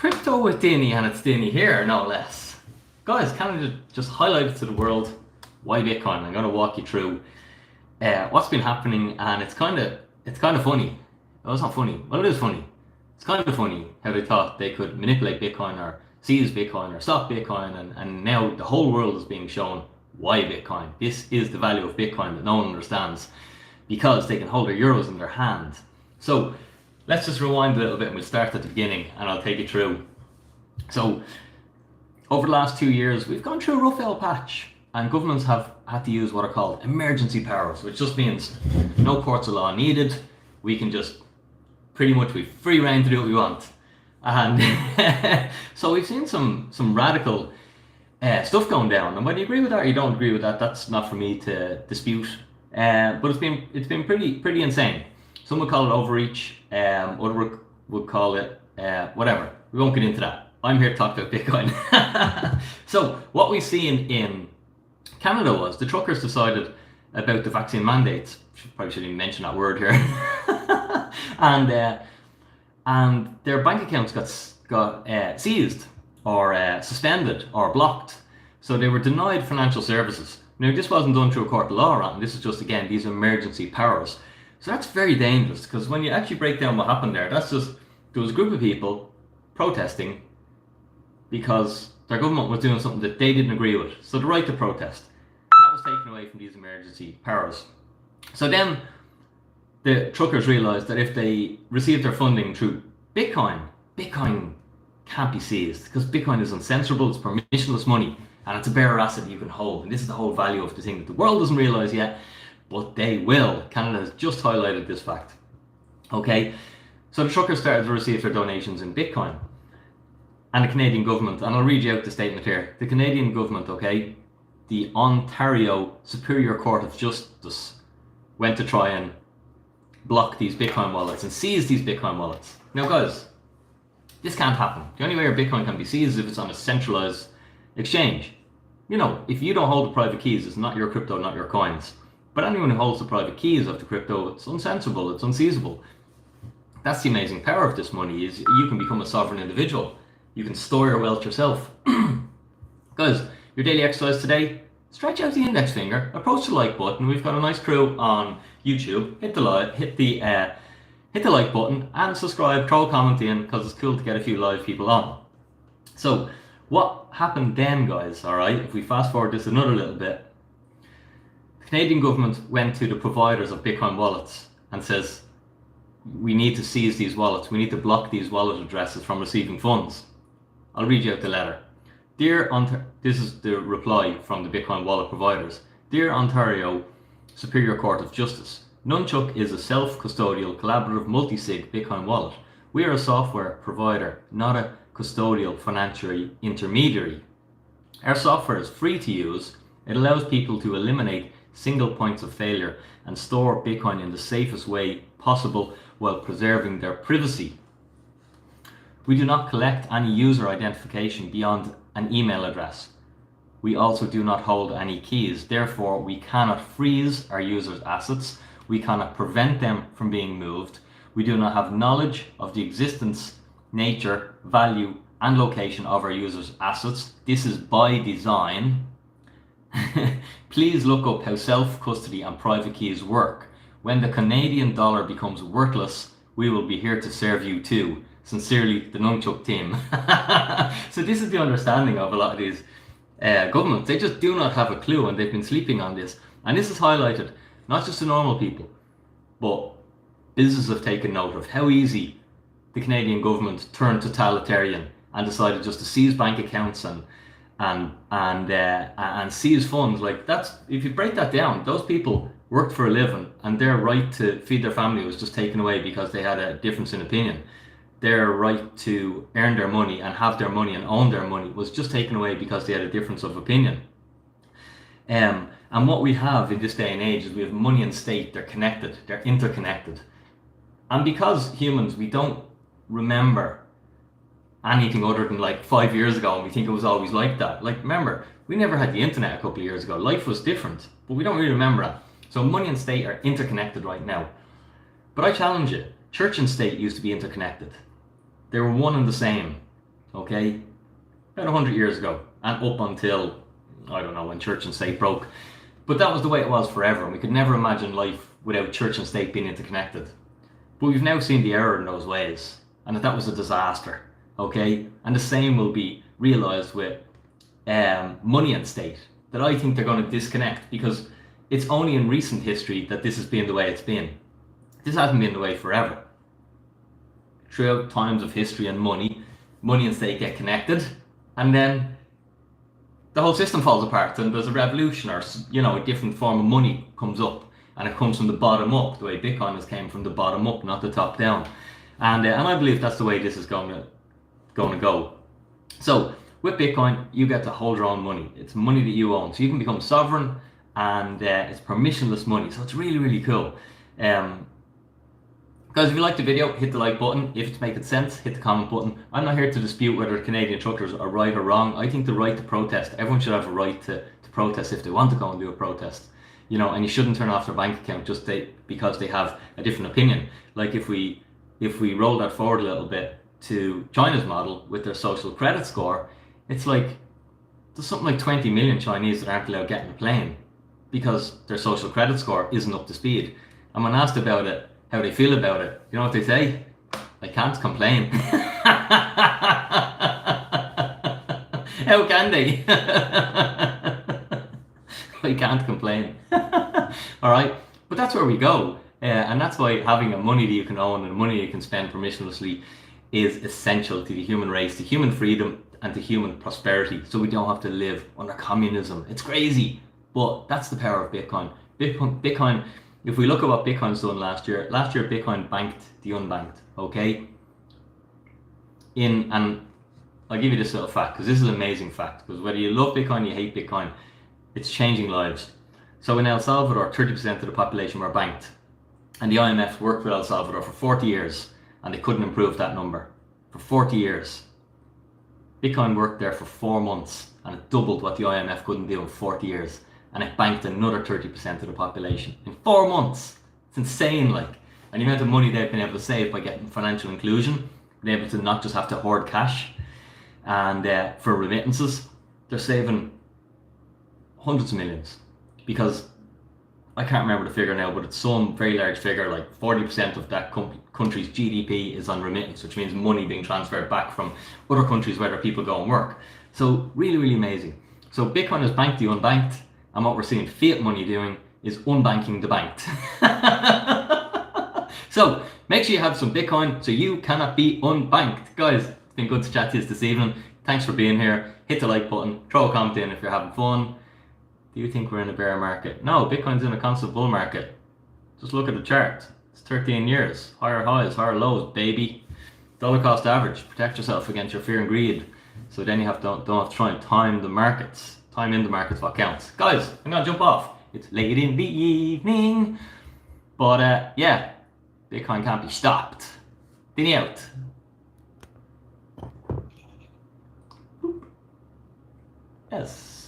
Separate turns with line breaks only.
crypto with Danny, and it's Danny here, no less. Guys, kind of just highlighted to the world why Bitcoin. I'm going to walk you through what's been happening, and it's kind of funny. No, it's not funny. Well, it is funny. It's kind of funny how they thought they could manipulate Bitcoin or seize Bitcoin or stop Bitcoin, and now the whole world is being shown why Bitcoin. This is the value of Bitcoin that no one understands, because they can hold their euros in their hand. So let's just rewind a little bit and we'll start at the beginning and I'll take you through. So over the last 2 years, we've gone through a rough old patch, and governments have had to use what are called emergency powers, which just means no courts of law needed. We can just pretty much be free rein to do what we want. And so we've seen some radical stuff going down, and whether you agree with that or you don't agree with that, that's not for me to dispute. But it's been pretty insane. Some would call it overreach, others would call it whatever. We won't get into that. I'm here to talk about Bitcoin. So what we see in Canada was the truckers decided about the vaccine mandates. Probably shouldn't even mention that word here. and their bank accounts got seized or suspended or blocked. So they were denied financial services. Now, this wasn't done through a court of law, and this is just, again, these emergency powers. So that's very dangerous, because when you actually break down what happened there, that's just, there was a group of people protesting because their government was doing something that they didn't agree with. So the right to protest. And that was taken away from these emergency powers. So then the truckers realized that if they received their funding through Bitcoin can't be seized, because Bitcoin is uncensorable, it's permissionless money, and it's a bearer asset you can hold. And this is the whole value of the thing that the world doesn't realize yet, but they will. Canada has just highlighted this fact. Okay, so the truckers started to receive their donations in Bitcoin. And the Canadian government, and I'll read you out the statement here. The Canadian government, okay, the Ontario Superior Court of Justice went to try and block these Bitcoin wallets and seize these Bitcoin wallets. Now guys, this can't happen. The only way your Bitcoin can be seized is if it's on a centralized exchange. You know, if you don't hold the private keys, it's not your crypto, not your coins. But anyone who holds the private keys of the crypto, it's uncensorable, it's unseizable. That's the amazing power of this money, is you can become a sovereign individual. You can store your wealth yourself. Guys, your daily exercise today, stretch out the index finger, approach the like button. We've got a nice crew on YouTube. Hit the like button and subscribe, throw a comment in, because it's cool to get a few live people on. So what happened then, guys, all right, if we fast forward this another little bit, the Canadian government went to the providers of Bitcoin wallets and says, we need to seize these wallets. We need to block these wallet addresses from receiving funds. I'll read you out the letter. This is the reply from the Bitcoin wallet providers. Dear Ontario Superior Court of Justice, Nunchuk is a self-custodial, collaborative, multi-sig Bitcoin wallet. We are a software provider, not a custodial financial intermediary. Our software is free to use. It allows people to eliminate single points of failure and store Bitcoin in the safest way possible while preserving their privacy. We do not collect any user identification beyond an email address. We also do not hold any keys. Therefore, we cannot freeze our users' assets. We cannot prevent them from being moved. We do not have knowledge of the existence, nature, value, and location of our users' assets. This is by design. Please look up how self-custody and private keys work. When the Canadian dollar becomes worthless, we will be here to serve you too. Sincerely, the Nunchuk team. So this is the understanding of a lot of these governments. They just do not have a clue, and they've been sleeping on this. And this is highlighted, not just to normal people, but businesses have taken note of how easy the Canadian government turned totalitarian and decided just to seize bank accounts and seize funds. Like, that's, if you break that down, those people worked for a living, and their right to feed their family was just taken away because they had a difference in opinion. Their right to earn their money and have their money and own their money was just taken away because they had a difference of opinion. And what we have in this day and age is we have money and state. They're connected, they're interconnected. And because humans, we don't remember anything other than like 5 years ago, and we think it was always like that. Like, remember, we never had the internet a couple of years ago. Life was different, but we don't really remember that. So money and state are interconnected right now. But I challenge it. Church and state used to be interconnected. They were one and the same. okay? About 100 years ago, and up until, I don't know, when church and state broke. But that was the way it was forever, and we could never imagine life without church and state being interconnected. But we've now seen the error in those ways, and that was a disaster, okay? And the same will be realised with money and state, that I think they're going to disconnect, because it's only in recent history that this has been the way it's been. This hasn't been the way forever. Throughout times of history and money and state get connected, and then the whole system falls apart, and there's a revolution, or a different form of money comes up, and it comes from the bottom up, the way Bitcoin has came from the bottom up, not the top down. And I believe that's the way this is going to go. So with Bitcoin, you get to hold your own money. It's money that you own, so you can become sovereign, and it's permissionless money. So it's really, really cool. Guys, if you liked the video, hit the like button. If it's making sense, hit the comment button. I'm not here to dispute whether Canadian truckers are right or wrong. I think the right to protest, everyone should have a right to protest if they want to go and do a protest. And you shouldn't turn off their bank account just because they have a different opinion. Like if we roll that forward a little bit to China's model with their social credit score, it's like there's something like 20 million Chinese that aren't allowed to get in a plane because their social credit score isn't up to speed. And when asked about it, how they feel about it, you know what they say? I can't complain. How can they? I can't complain. Alright, but that's where we go. And that's why having a money that you can own and money you can spend permissionlessly is essential to the human race, to human freedom, and to human prosperity, so we don't have to live under communism. It's crazy, but that's the power of Bitcoin. Bitcoin, if we look at what Bitcoin's done last year Bitcoin banked the unbanked, okay? And I'll give you this little fact, because this is an amazing fact, because whether you love Bitcoin, you hate Bitcoin, it's changing lives. So in El Salvador, 30% of the population were banked, and the IMF worked with El Salvador for 40 years, and they couldn't improve that number. For 40 years. Bitcoin worked there for 4 months, and it doubled what the IMF couldn't do in 40 years. And it banked another 30% of the population in 4 months. It's insane, like. And the amount of money they've been able to save by getting financial inclusion, being able to not just have to hoard cash, and for remittances, they're saving hundreds of millions. Because I can't remember the figure now, but it's some very large figure, like 40% of that country's GDP is on remittance, which means money being transferred back from other countries where their people go and work. So really, really amazing. So Bitcoin has banked the unbanked, and what we're seeing fiat money doing is unbanking the banked. So make sure you have some Bitcoin so you cannot be unbanked. Guys, it's been good to chat to you this evening. Thanks for being here. Hit the like button, throw a comment in if you're having fun. Do you think we're in a bear market? No, Bitcoin's in a constant bull market. Just look at the chart. It's 13 years. Higher highs, higher lows, baby. Dollar cost average. Protect yourself against your fear and greed. So then you don't have to try and time the markets. Time in the markets what counts. Guys, I'm going to jump off. It's late in the evening. But yeah, Bitcoin can't be stopped. Dinny out. Yes.